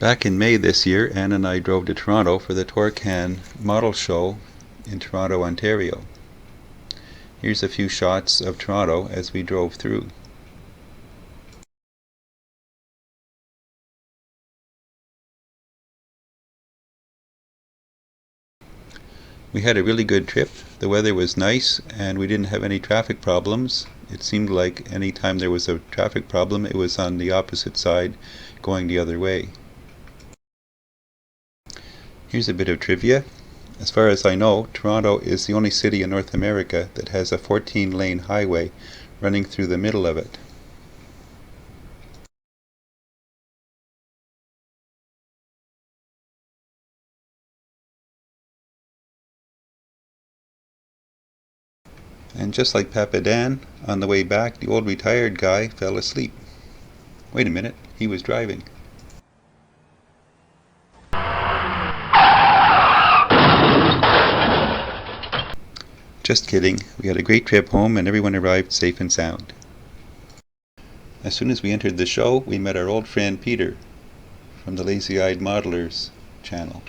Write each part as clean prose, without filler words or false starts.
Back in May this year, Anne and I drove to Toronto for the TorCan Model Show in Toronto, Ontario. Here's a few shots of Toronto as we drove through. We had a really good trip. The weather was nice and we didn't have any traffic problems. It seemed like any time there was a traffic problem, it was on the opposite side, going the other way. Here's a bit of trivia. As far as I know, Toronto is the only city in North America that has a 14-lane highway running through the middle of it. And just like Papa Dan, on the way back, the old retired guy fell asleep. Wait a minute, he was driving. Just kidding, we had a great trip home and everyone arrived safe and sound. As soon as we entered the show, we met our old friend Peter from the Lazy-Eyed Modelers channel.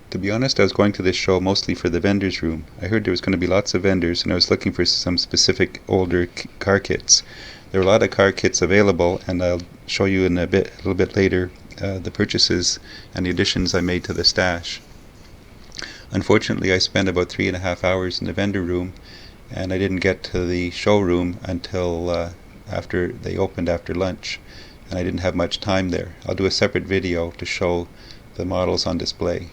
To be honest, I was going to this show mostly for the vendors room. I heard there was going to be lots of vendors and I was looking for some specific older car kits. There were a lot of car kits available, and I'll show you in a little bit later the purchases and the additions I made to the stash. Unfortunately, I spent about 3.5 hours in the vendor room and I didn't get to the showroom until after they opened after lunch, and I didn't have much time there. I'll do a separate video to show the models on display.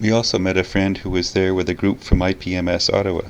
We also met a friend who was there with a group from IPMS Ottawa.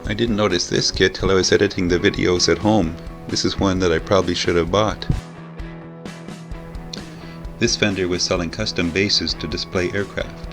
I didn't notice this kit till I was editing the videos at home. This is one that I probably should have bought. This vendor was selling custom bases to display aircraft.